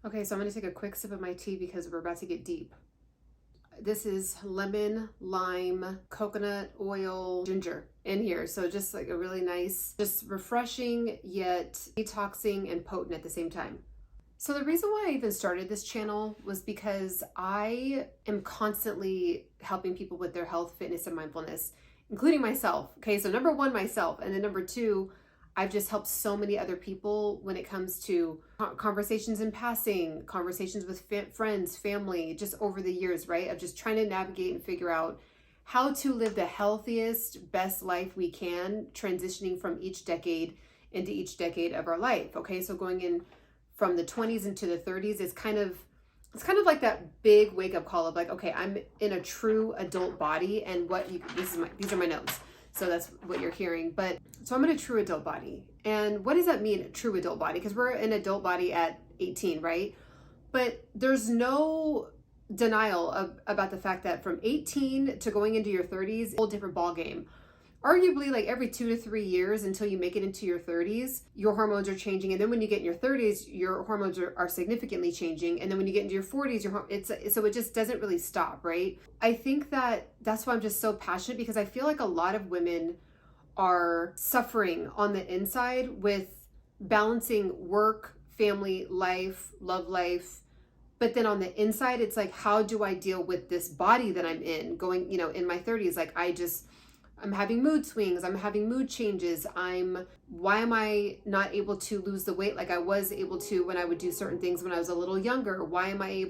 Okay, so I'm gonna take a quick sip of my tea because we're about to get deep. This is lemon, lime, coconut oil, ginger in here. So just like a really nice, just refreshing yet detoxing and potent at the same time. So the reason why I even started this channel was because I am constantly helping people with their health, fitness, and mindfulness, including myself. Okay, so number one, myself. And then number two, I've just helped so many other people when it comes to conversations in passing, conversations with friends, family, just over the years, right? Of just trying to navigate and figure out how to live the healthiest, best life we can, transitioning from each decade into each decade of our life. Okay, so going in from the 20s into the 30s is kind of like that big wake up call of like, okay, I'm in a true adult body, and these are my notes. So that's what you're hearing. But so I'm in a true adult body. And what does that mean, a true adult body? Because we're an adult body at 18, right? But there's no denial about the fact that from 18 to going into your 30s, a whole different ball game. Arguably, like every 2 to 3 years until you make it into your 30s, your hormones are changing. And then when you get in your 30s, your hormones are significantly changing. And then when you get into your 40s, so it just doesn't really stop, right? I think that's why I'm just so passionate, because I feel like a lot of women are suffering on the inside with balancing work, family, life, love life. But then on the inside, it's like, how do I deal with this body that I'm in going, in my 30s? Like I'm having mood swings. I'm having mood changes. Why am I not able to lose the weight like I was able to when I would do certain things when I was a little younger? Why am I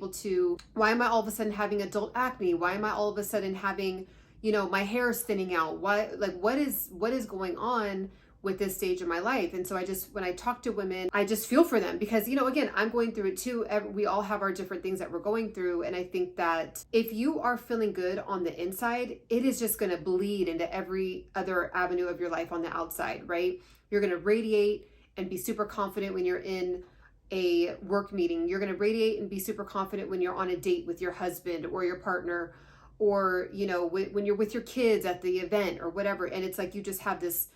all of a sudden having adult acne? Why am I all of a sudden having, my hair thinning out? What is going on with this stage of my life? And so when I talk to women, I just feel for them because, again, I'm going through it too. We all have our different things that we're going through. And I think that if you are feeling good on the inside, it is just going to bleed into every other avenue of your life on the outside, right? You're going to radiate and be super confident when you're in a work meeting. You're going to radiate and be super confident when you're on a date with your husband or your partner, or, when you're with your kids at the event or whatever. And it's like, you just have this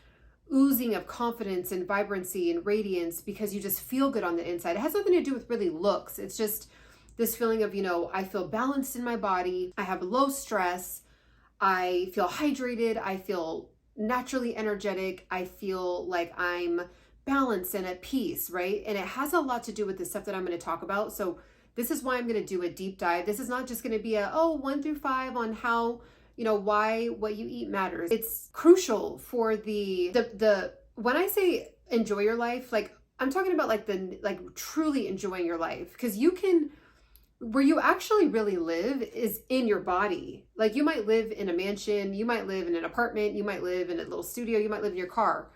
oozing of confidence and vibrancy and radiance because you just feel good on the inside. It has nothing to do with really looks. It's just this feeling of, I feel balanced in my body. I have low stress. I feel hydrated. I feel naturally energetic. I feel like I'm balanced and at peace, right? And it has a lot to do with the stuff that I'm going to talk about. So this is why I'm going to do a deep dive. This is not just going to be 1 through 5 on how, why what you eat matters. It's crucial for the when I say enjoy your life, like I'm talking about like truly enjoying your life, because where you actually really live is in your body. Like you might live in a mansion, you might live in an apartment, you might live in a little studio, you might live in your car.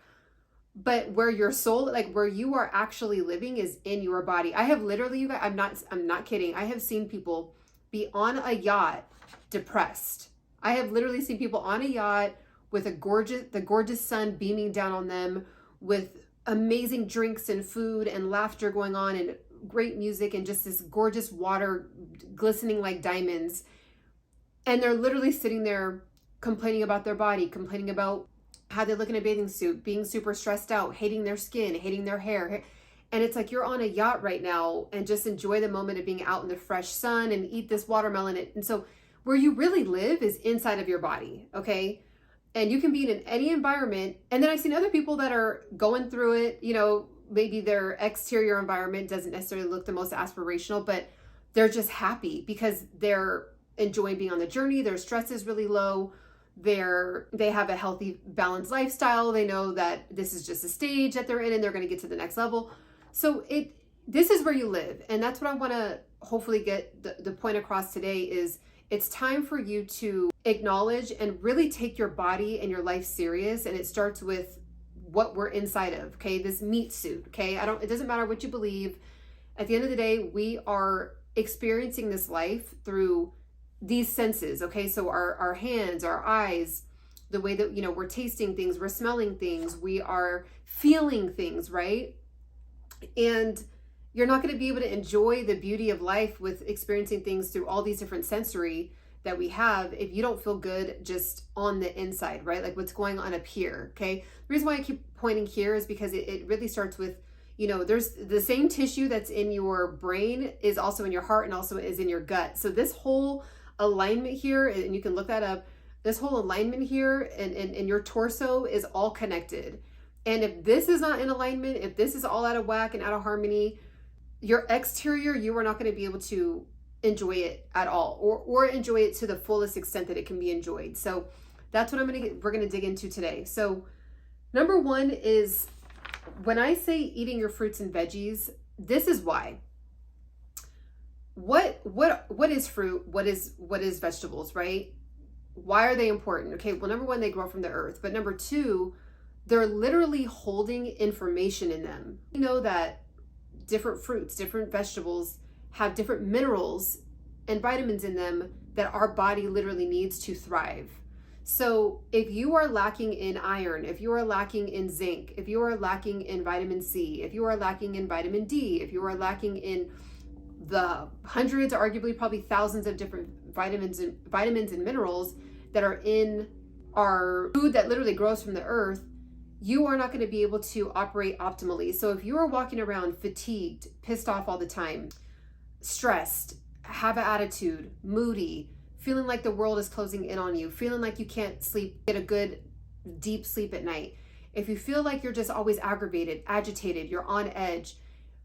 But where your soul, like where you are actually living, is in your body. I have literally, you guys, I'm not kidding. I have seen people be on a yacht depressed. I have literally seen people on a yacht with the gorgeous sun beaming down on them, with amazing drinks and food and laughter going on and great music and just this gorgeous water glistening like diamonds. And they're literally sitting there complaining about their body, complaining about how they look in a bathing suit, being super stressed out, hating their skin, hating their hair. And it's like, you're on a yacht right now, and just enjoy the moment of being out in the fresh sun and eat this watermelon. And so where you really live is inside of your body, okay? And you can be in any environment. And then I've seen other people that are going through it, maybe their exterior environment doesn't necessarily look the most aspirational, but they're just happy because they're enjoying being on the journey. Their stress is really low. They have a healthy, balanced lifestyle. They know that this is just a stage that they're in and they're going to get to the next level. So this is where you live. And that's what I want to hopefully get the point across today is it's time for you to acknowledge and really take your body and your life serious. And it starts with what we're inside of, okay? This meat suit, okay? It doesn't matter what you believe. At the end of the day, we are experiencing this life through these senses, okay? So our hands, our eyes, the way that, we're tasting things, we're smelling things, we are feeling things, right? And you're not going to be able to enjoy the beauty of life with experiencing things through all these different sensory that we have if you don't feel good just on the inside, right? Like what's going on up here, okay? The reason why I keep pointing here is because it really starts with, You know, there's the same tissue that's in your brain is also in your heart and also is in your gut. So this whole alignment here, and you can look that up, this whole alignment here and your torso is all connected. And if this is not in alignment, if this is all out of whack and out of harmony, your exterior, you are not going to be able to enjoy it at all, or enjoy it to the fullest extent that it can be enjoyed. So that's what we're going to dig into today. So number one is, when I say eating your fruits and veggies, this is why. What is fruit? What is vegetables, right? Why are they important? Okay, well, number one, they grow from the earth. But number two, they're literally holding information in them. You know that different fruits, different vegetables have different minerals and vitamins in them that our body literally needs to thrive. So if you are lacking in iron, if you are lacking in zinc, if you are lacking in vitamin C, if you are lacking in vitamin D, if you are lacking in the hundreds, arguably probably thousands of different vitamins and minerals that are in our food that literally grows from the earth, you are not going to be able to operate optimally. So if you are walking around fatigued, pissed off all the time, stressed, have an attitude, moody, feeling like the world is closing in on you, feeling like you can't sleep, get a good deep sleep at night, if you feel like you're just always aggravated, agitated, you're on edge,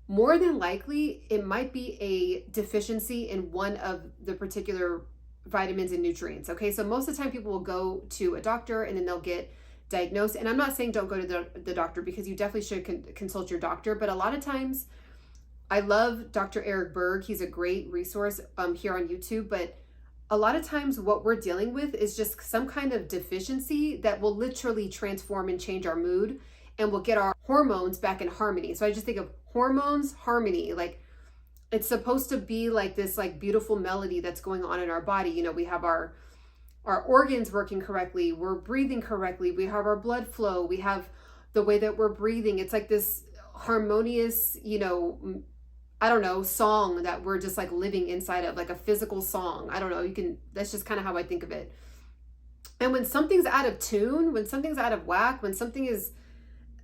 more than likely it might be a deficiency in one of the particular vitamins and nutrients. Okay, so most of the time people will go to a doctor and then they'll get diagnosed. And I'm not saying don't go to the doctor, because you definitely should consult your doctor. But a lot of times, I love Dr. Eric Berg. He's a great resource here on YouTube. But a lot of times what we're dealing with is just some kind of deficiency that will literally transform and change our mood, and will get our hormones back in harmony. So I just think of hormones, harmony, like it's supposed to be like this like beautiful melody that's going on in our body. You know, we have our organs working correctly, we're breathing correctly, we have our blood flow, we have the way that we're breathing. It's like this harmonious, you know, I don't know, song that we're just like living inside of, like a physical song. I don't know, that's just kind of how I think of it. And when something's out of tune, when something's out of whack, when something is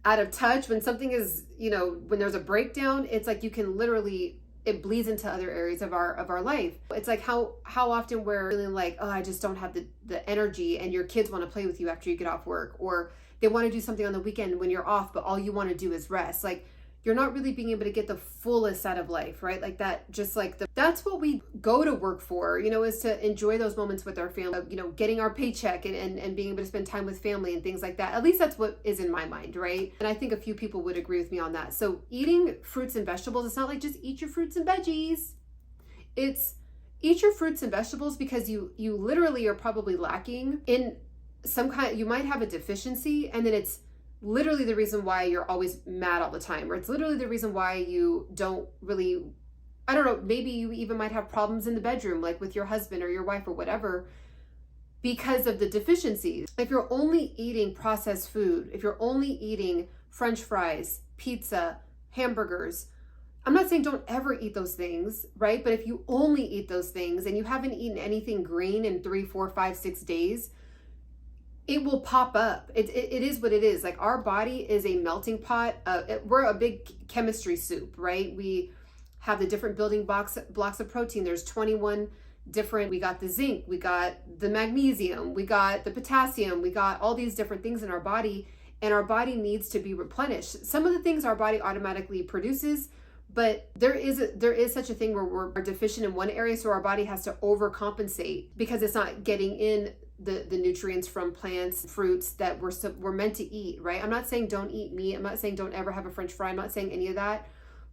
out of touch, when something is, you know, when there's a breakdown, it's like you can literally, it bleeds into other areas of our life. It's like how often we're feeling like, oh, I just don't have the energy, and your kids want to play with you after you get off work, or they want to do something on the weekend when you're off, but all you want to do is rest. Like, you're not really being able to get the fullest out of life, right? Like that, just like that's what we go to work for, you know, is to enjoy those moments with our family, you know, getting our paycheck and being able to spend time with family and things like that. At least that's what is in my mind, right? And I think a few people would agree with me on that. So eating fruits and vegetables, it's not like just eat your fruits and veggies. It's eat your fruits and vegetables because you literally are probably lacking in some kind, you might have a deficiency, and then it's literally the reason why you're always mad all the time, or it's literally the reason why you don't really, I don't know, maybe you even might have problems in the bedroom, like with your husband or your wife or whatever, because of the deficiencies. If you're only eating processed food, if you're only eating French fries, pizza, hamburgers, I'm not saying don't ever eat those things, right? But if you only eat those things and you haven't eaten anything green in 3, 4, 5, 6 days, it will pop up. It is what it is. Like, our body is a melting pot. We're a big chemistry soup, right? We have the different building blocks of protein. There's 21 different, we got the zinc, we got the magnesium, we got the potassium, we got all these different things in our body, and our body needs to be replenished. Some of the things our body automatically produces, but there is such a thing where we're deficient in one area, so our body has to overcompensate because it's not getting in the nutrients from plants, fruits that we're meant to eat, right? I'm not saying don't eat meat. I'm not saying don't ever have a French fry. I'm not saying any of that.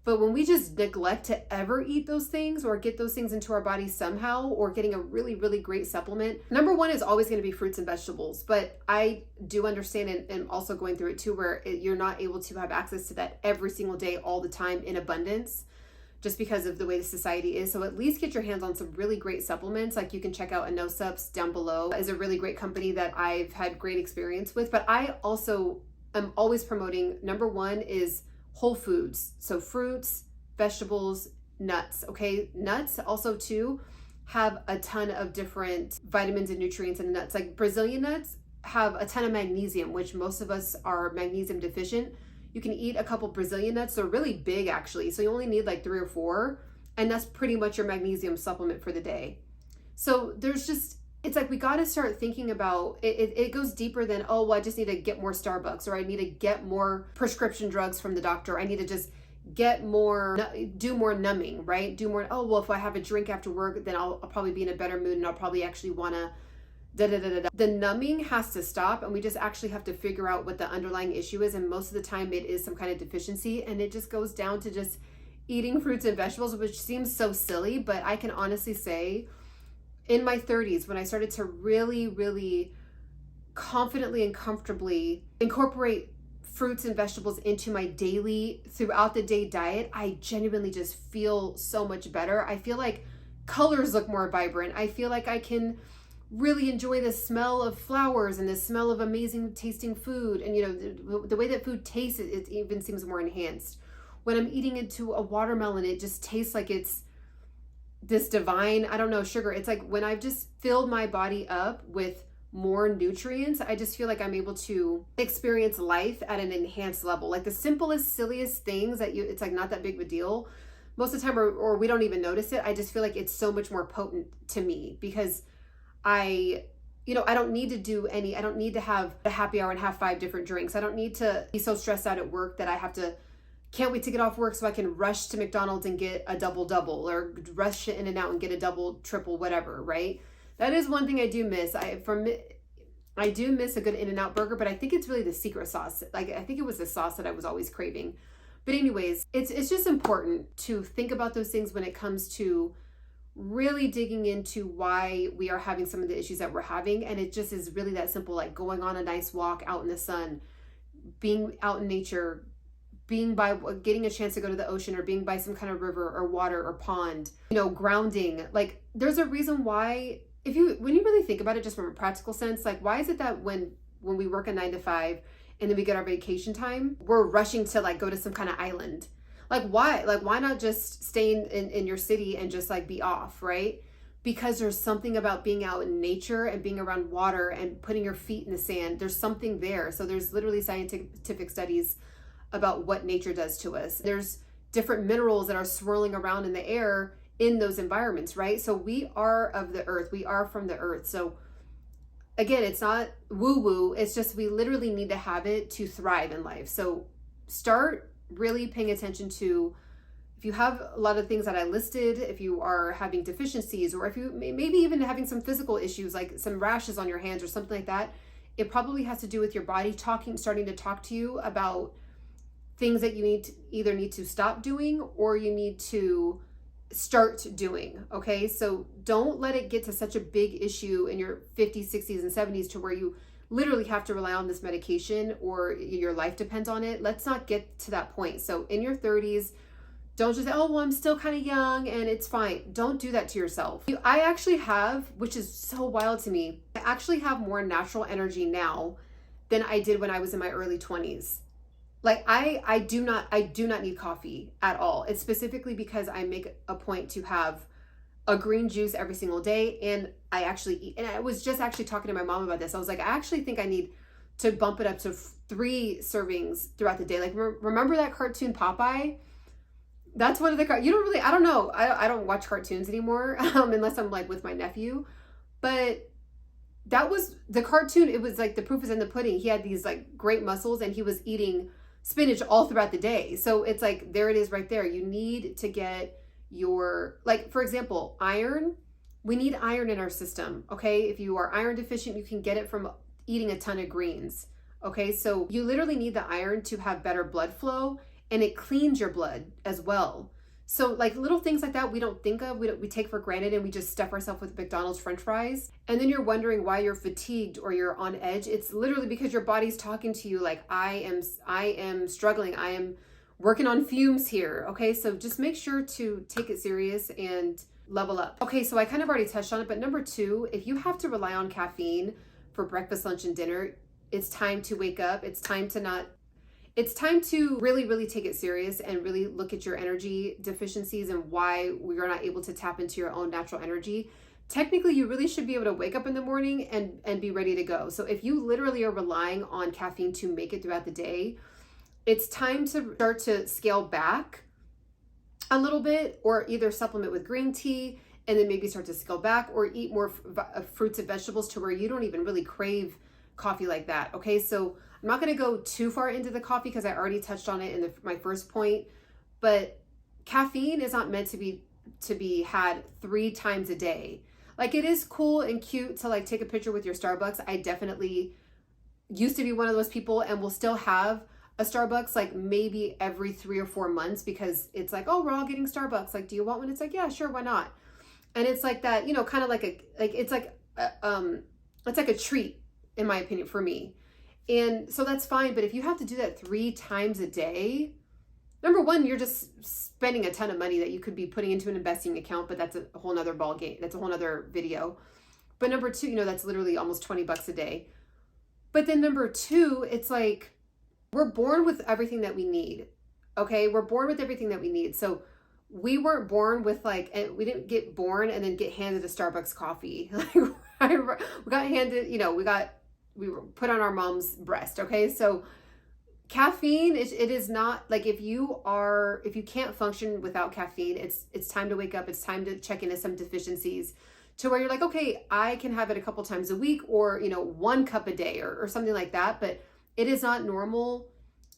But when we just neglect to ever eat those things or get those things into our body somehow, or getting a really, really great supplement, number one is always going to be fruits and vegetables. But I do understand, and also going through it too, where you're not able to have access to that every single day, all the time in abundance, just because of the way the society is. So at least get your hands on some really great supplements. Like, you can check out INNO SUPPS down below. Is a really great company that I've had great experience with. But I also am always promoting, number one is whole foods. So fruits, vegetables, nuts, okay? Nuts also too have a ton of different vitamins and nutrients in the nuts. Like Brazilian nuts have a ton of magnesium, which most of us are magnesium deficient. You can eat a couple Brazilian nuts. They're really big actually. So you only need like 3 or 4, and that's pretty much your magnesium supplement for the day. So there's just, it's like we got to start thinking about it. It goes deeper than, oh, well, I just need to get more Starbucks, or I need to get more prescription drugs from the doctor. I need to just get more, do more numbing, right? Do more, oh, well, if I have a drink after work, then I'll probably be in a better mood and I'll probably actually want to The numbing has to stop, and we just actually have to figure out what the underlying issue is. And most of the time it is some kind of deficiency, and it just goes down to just eating fruits and vegetables, which seems so silly, but I can honestly say in my 30s, when I started to really, really confidently and comfortably incorporate fruits and vegetables into my daily, throughout the day diet, I genuinely just feel so much better. I feel like colors look more vibrant. I feel like I can really enjoy the smell of flowers and the smell of amazing tasting food. And, you know, the way that food tastes, it even seems more enhanced. When I'm eating into a watermelon, it just tastes like it's this divine, I don't know, sugar. It's like when I've just filled my body up with more nutrients, I just feel like I'm able to experience life at an enhanced level. Like the simplest, silliest things that it's like not that big of a deal most of the time, or we don't even notice it. I just feel like it's so much more potent to me because I don't need to do I don't need to have a happy hour and have 5 different drinks. I don't need to be so stressed out at work that can't wait to get off work so I can rush to McDonald's and get a double, or rush to In-N-Out and get a double, triple, whatever, right? That is one thing I do miss. I do miss a good In-N-Out burger, but I think it's really the secret sauce. Like, I think it was the sauce that I was always craving. But anyways, it's just important to think about those things when it comes to really digging into why we are having some of the issues that we're having. And it just is really that simple, like going on a nice walk out in the sun, being out in nature, getting a chance to go to the ocean, or being by some kind of river or water or pond, grounding. Like there's a reason why, when you really think about it just from a practical sense, like why is it that when we work a 9 to 5 and then we get our vacation time, we're rushing to like go to some kind of island? Like why not just stay in your city and just like be off, right? Because there's something about being out in nature and being around water and putting your feet in the sand. There's something there. So there's literally scientific studies about what nature does to us. There's different minerals that are swirling around in the air in those environments, right? So we are of the earth. We are from the earth. So again, it's not woo-woo. It's just we literally need to have it to thrive in life. So start really paying attention to, if you have a lot of things that I listed, if you are having deficiencies, or if you maybe even having some physical issues like some rashes on your hands or something like that, it probably has to do with your body starting to talk to you about things that you either need to stop doing or you need to start doing. Okay, so don't let it get to such a big issue in your 50s, 60s, and 70s to where you literally have to rely on this medication or your life depends on it. Let's not get to that point. So in your 30s, don't just say, oh, well, I'm still kind of young and it's fine. Don't do that to yourself. I actually have, which is so wild to me, I actually have more natural energy now than I did when I was in my early 20s. Like I do not need coffee at all. It's specifically because I make a point to have a green juice every single day, and I actually eat. And I was just actually talking to my mom about this. I was like, I actually think I need to bump it up to 3 servings throughout the day. Like remember that cartoon Popeye? That's one of the you don't really, I don't know. I don't watch cartoons anymore unless I'm like with my nephew. But that was the cartoon. It was like the proof is in the pudding. He had these like great muscles and he was eating spinach all throughout the day. So it's like, there it is right there. You need to get your, like, for example, iron. We need iron in our system, okay? If you are iron deficient, you can get it from eating a ton of greens, okay? So you literally need the iron to have better blood flow, and it cleans your blood as well. So like little things like that we don't think of, we take for granted, and we just stuff ourselves with McDonald's French fries. And then you're wondering why you're fatigued or you're on edge. It's literally because your body's talking to you like, I am struggling. I am working on fumes here. Okay, so just make sure to take it serious and level up. Okay, so I kind of already touched on it, but number 2, if you have to rely on caffeine for breakfast, lunch, and dinner, it's time to wake up. It's time to really, really take it serious and really look at your energy deficiencies and why we are not able to tap into your own natural energy. Technically, you really should be able to wake up in the morning and be ready to go. So if you literally are relying on caffeine to make it throughout the day, it's time to start to scale back a little bit, or either supplement with green tea and then maybe start to scale back, or eat more fruits and vegetables to where you don't even really crave coffee like that. Okay, so I'm not going to go too far into the coffee because I already touched on it in my first point, but caffeine is not meant to be had 3 times a day. Like, it is cool and cute to like take a picture with your Starbucks. I definitely used to be one of those people, and will still have a Starbucks like maybe every 3 or 4 months, because it's like, oh, we're all getting Starbucks. Like, do you want one? It's like, yeah, sure, why not? And it's like that, you know, kind of like it's like a treat, in my opinion, for me. And so that's fine. But if you have to do that 3 times a day, number one, you're just spending a ton of money that you could be putting into an investing account, but that's a whole nother ball game. That's a whole nother video. But number two, you know, that's literally almost $20 a day. But then number two, it's like, we're born with everything that we need. Okay, we're born with everything that we need. So we weren't born with like, and we didn't get born and then get handed a Starbucks coffee. Like, we got handed, you know, we were put on our mom's breast. Okay, so caffeine, it is not like, if you can't function without caffeine, it's time to wake up. It's time to check into some deficiencies, to where you're like, okay, I can have it a couple times a week, or, you know, 1 cup a day, or something like that. But it is not normal.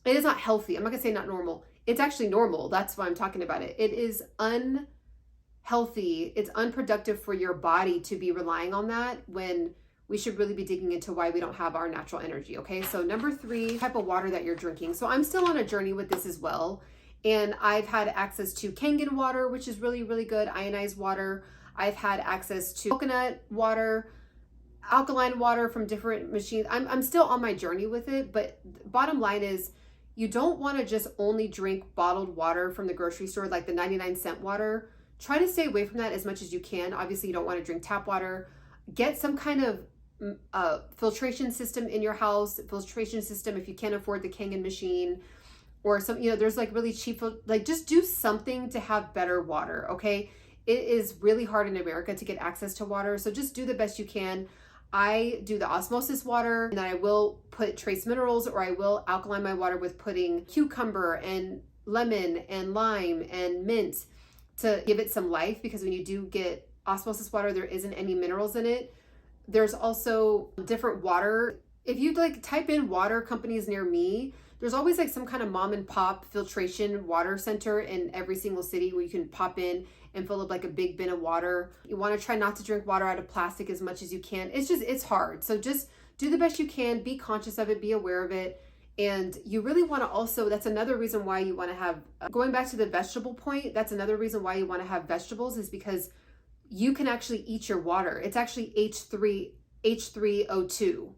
It is not healthy. I'm not gonna say not normal. It's actually normal. That's why I'm talking about it. It is unhealthy. It's unproductive for your body to be relying on that, when we should really be digging into why we don't have our natural energy. Okay, so number 3, type of water that you're drinking. So I'm still on a journey with this as well. And I've had access to Kangen water, which is really, really good, ionized water. I've had access to coconut water, alkaline water from different machines. I'm still on my journey with it, but bottom line is, you don't want to just only drink bottled water from the grocery store, like the 99-cent water. Try to stay away from that as much as you can. Obviously, you don't want to drink tap water. Get some kind of filtration system in your house, filtration system if you can't afford the Kangen machine, or some, you know, there's like really cheap, like just do something to have better water. Okay, it is really hard in America to get access to water, so just do the best you can. I do the osmosis water, and then I will put trace minerals, or I will alkaline my water with putting cucumber and lemon and lime and mint to give it some life, because when you do get osmosis water, there isn't any minerals in it. There's also different water. If you like type in water companies near me, there's always like some kind of mom and pop filtration water center in every single city where you can pop in and fill up like a big bin of water. You want to try not to drink water out of plastic as much as you can. It's hard. So just do the best you can, be conscious of it, be aware of it. And you really want to also, that's another reason why you want to have, going back to the vegetable point, that's another reason why you want to have vegetables, is because you can actually eat your water. It's actually H3O2.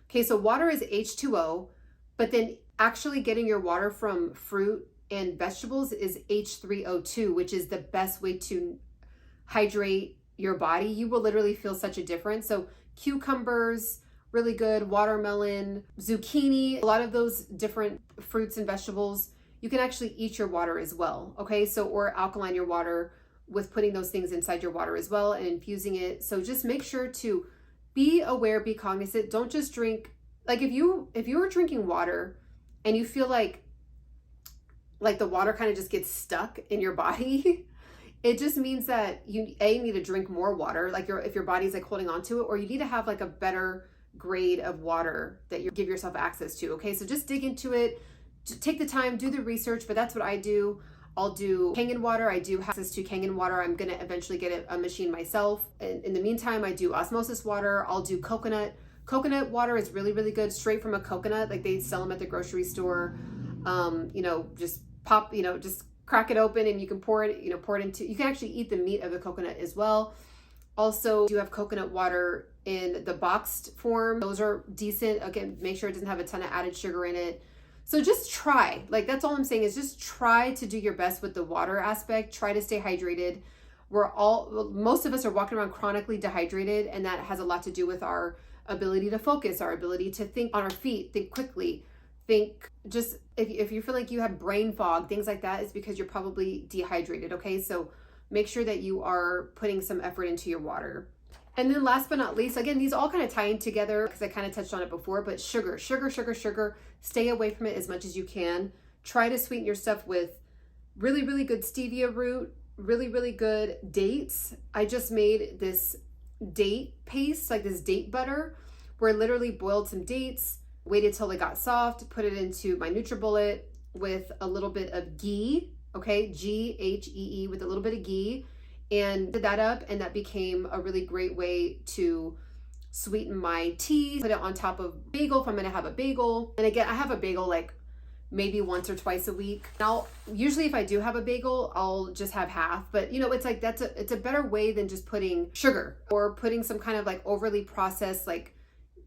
Okay, so water is H2O, but then actually getting your water from fruit and vegetables is H3O2, which is the best way to hydrate your body. You will literally feel such a difference. So cucumbers, really good, watermelon, zucchini, a lot of those different fruits and vegetables, you can actually eat your water as well. Okay, so, or alkaline your water with putting those things inside your water as well and infusing it. So just make sure to be aware, be cognizant. Don't just drink, like if you are drinking water and you feel like the water kind of just gets stuck in your body, it just means that you need to drink more water, like if your body's like holding on to it, or you need to have like a better grade of water that you give yourself access to. Okay, so just dig into it, take the time, do the research. But that's what I do. I'll do Kangen water. I do have access to Kangen water. I'm gonna eventually get a machine myself. In the meantime, I do osmosis water. I'll do coconut. Coconut water is really, really good, straight from a coconut. Like they sell them at the grocery store. You know, just pop, you know, just crack it open and you can pour it into, you can actually eat the meat of the coconut as well. Also, do have coconut water in the boxed form. Those are decent. Again, make sure it doesn't have a ton of added sugar in it. So just try, like that's all I'm saying, is just try to do your best with the water aspect. Try to stay hydrated. Most of us are walking around chronically dehydrated, and that has a lot to do with our ability to focus, our ability to think on our feet, think quickly, think just, if you feel like you have brain fog, things like that, it's because you're probably dehydrated. Okay, so make sure that you are putting some effort into your water. And then last but not least, again, these all kind of tie in together because I kind of touched on it before, but sugar. Stay away from it as much as you can. Try to sweeten your stuff with really, really good stevia root, really, really good dates. I just made this date paste, like this date butter, where I literally boiled some dates, waited till they got soft, put it into my NutriBullet with a little bit of ghee, okay, Ghee, with a little bit of ghee, and did that up, and that became a really great way to sweeten my tea. Put it on top of bagel if I'm gonna have a bagel. And again, I have a bagel like maybe once or twice a week. Now, usually if I do have a bagel, I'll just have half, but you know, it's like it's a better way than just putting sugar or putting some kind of like overly processed like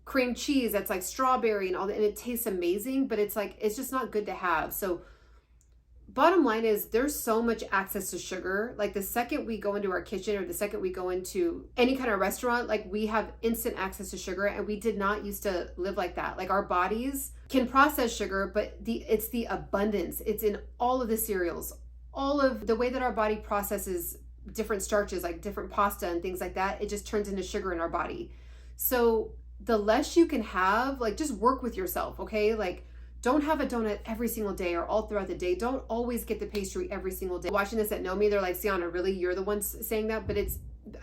cream cheese that's like strawberry and all that, and it tastes amazing, but it's like, it's just not good to have. So bottom line is there's so much access to sugar. Like the second we go into our kitchen or the second we go into any kind of restaurant, like we have instant access to sugar, and we did not used to live like that. Like our bodies can process sugar, but it's the abundance. It's in all of the cereals, all of the way that our body processes different starches, like different pasta and things like that. It just turns into sugar in our body. So the less you can have, like just work with yourself, okay? Like don't have a donut every single day or all throughout the day. Don't always get the pastry every single day. Watching this that know me, they're like, Sienna, really? You're the one saying that? But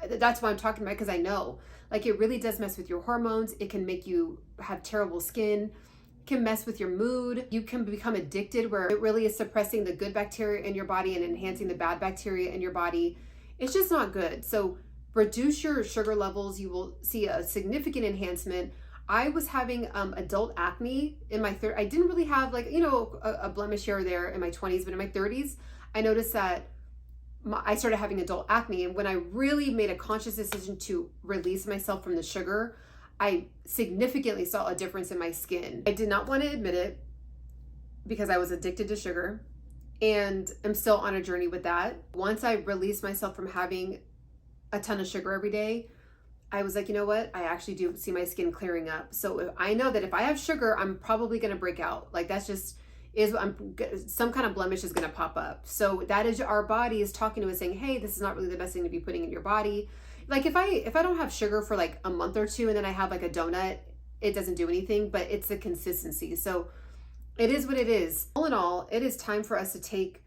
that's what I'm talking about, because I know. Like it really does mess with your hormones. It can make you have terrible skin. It can mess with your mood. You can become addicted, where it really is suppressing the good bacteria in your body and enhancing the bad bacteria in your body. It's just not good. So reduce your sugar levels. You will see a significant enhancement. I was having adult acne in my 30s. I didn't really have like, you know, a blemish here or there in my 20s, but in my 30s, I noticed that I started having adult acne. And when I really made a conscious decision to release myself from the sugar, I significantly saw a difference in my skin. I did not want to admit it because I was addicted to sugar, and I'm still on a journey with that. Once I released myself from having a ton of sugar every day, I was like, you know what? I actually do see my skin clearing up. So if I know that if I have sugar, I'm probably going to break out. Like that's just some kind of blemish is going to pop up. So that is our body is talking to us saying, hey, this is not really the best thing to be putting in your body. Like if I don't have sugar for like a month or two and then I have like a donut, it doesn't do anything, but it's the consistency. So it is what it is. All in all, it is time for us to take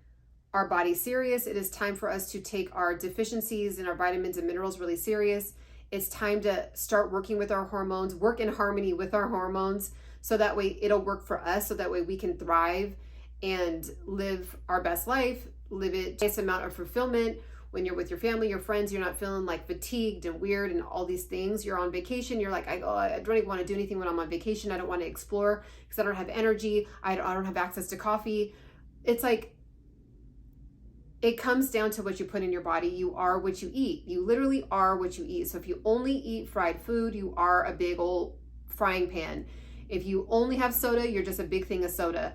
our body serious. It is time for us to take our deficiencies and our vitamins and minerals really serious. It's time to start working with our hormones, work in harmony with our hormones, so that way it'll work for us, so that way we can thrive and live our best life, live it highest amount of fulfillment. When you're with your family, your friends, you're not feeling like fatigued and weird and all these things. You're on vacation, you're like, I don't even want to do anything when I'm on vacation. I don't want to explore because I don't have energy. I don't have access to coffee. It's like, it comes down to what you put in your body. You are what you eat. You literally are what you eat. So if you only eat fried food, you are a big old frying pan. If you only have soda, you're just a big thing of soda.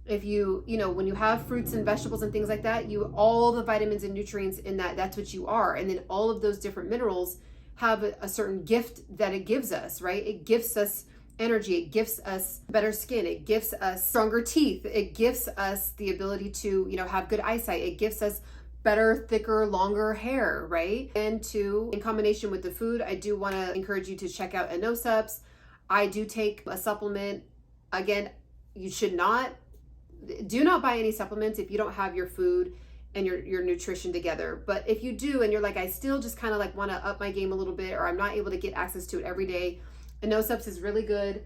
If you know, when you have fruits and vegetables and things like that, all the vitamins and nutrients in that's what you are. And then all of those different minerals have a certain gift that it gives us, right? It gives us energy, it gives us better skin, it gives us stronger teeth, it gives us the ability to, you know, have good eyesight, it gives us better, thicker, longer hair, right? And in combination with the food, I do want to encourage you to check out INNO SUPPS. I do take a supplement. Again, you do not buy any supplements if you don't have your food and your nutrition together. But if you do, and you're like, I still just kind of like want to up my game a little bit, or I'm not able to get access to it every day, INNO SUPPS is really good.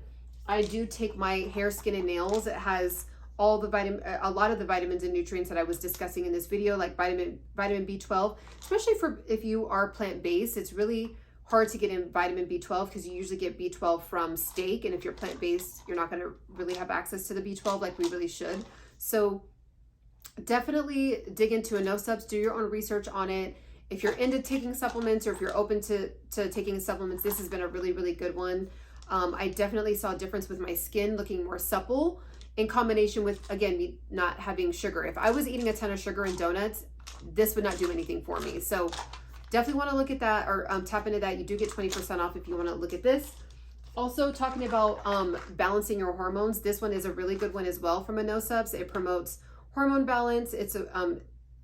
I do take my hair, skin, and nails. It has a lot of the vitamins and nutrients that I was discussing in this video, like vitamin B12, especially for if you are plant-based. It's really hard to get in vitamin B12 because you usually get B12 from steak, and if you're plant-based, you're not going to really have access to the B12 like we really should. So definitely dig into INNO SUPPS, do your own research on it. If you're into taking supplements, or if you're open to taking supplements, this has been a really, really good one. I definitely saw a difference with my skin looking more supple in combination with, again, me not having sugar. If I was eating a ton of sugar and donuts, this would not do anything for me. So definitely want to look at that, or tap into that. You do get 20% off if you want to look at this. Also talking about balancing your hormones. This one is a really good one as well from INNO SUPPS. It promotes hormone balance.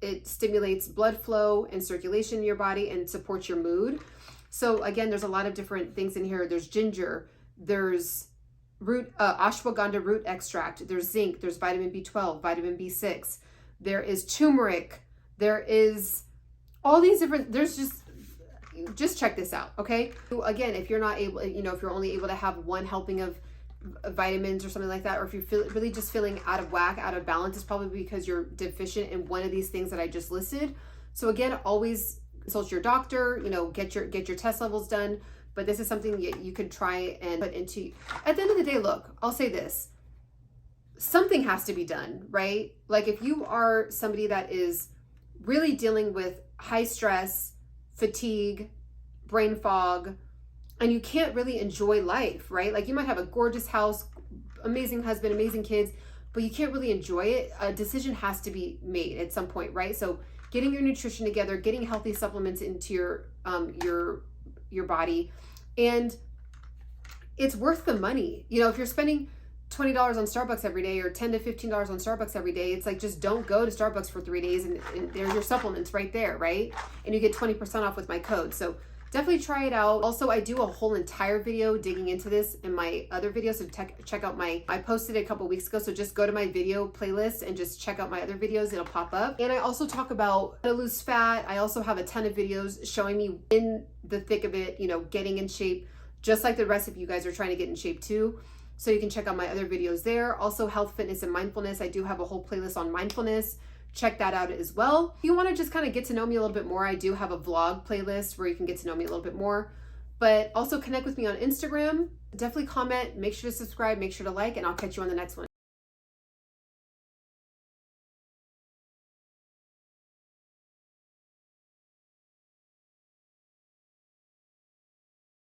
It stimulates blood flow and circulation in your body and supports your mood. So again, there's a lot of different things in here. There's ginger, there's ashwagandha root extract, there's zinc, there's vitamin B12, vitamin B6, there is turmeric, there is all these different, there's just check this out, okay? So again, if you're not able, if you're only able to have one helping of vitamins or something like that, or if you're really just feeling out of whack, out of balance, it's probably because you're deficient in one of these things that I just listed. So again, always consult your doctor, get your test levels done. But this is something that you could try and put into. At the end of the day, look, I'll say this. Something has to be done, right? Like if you are somebody that is really dealing with high stress, fatigue, brain fog, and you can't really enjoy life, right? Like you might have a gorgeous house, amazing husband, amazing kids, but you can't really enjoy it. A decision has to be made at some point, right? So getting your nutrition together, getting healthy supplements into your body, and it's worth the money. If you're spending $20 on Starbucks every day or $10 to $15 on Starbucks every day, it's like, just don't go to Starbucks for 3 days and there's your supplements right there, right? And you get 20% off with my code. So definitely try it out. Also, I do a whole entire video digging into this in my other videos. So check out I posted it a couple weeks ago. So just go to my video playlist and just check out my other videos. It'll pop up. And I also talk about how to lose fat. I also have a ton of videos showing me in the thick of it, getting in shape, just like the rest of you guys are trying to get in shape too. So you can check out my other videos there. Also health, fitness, and mindfulness. I do have a whole playlist on mindfulness. Check that out as well. If you want to just kind of get to know me a little bit more, I do have a vlog playlist where you can get to know me a little bit more. But also connect with me on Instagram. Definitely comment, make sure to subscribe, make sure to like, and I'll catch you on the next one.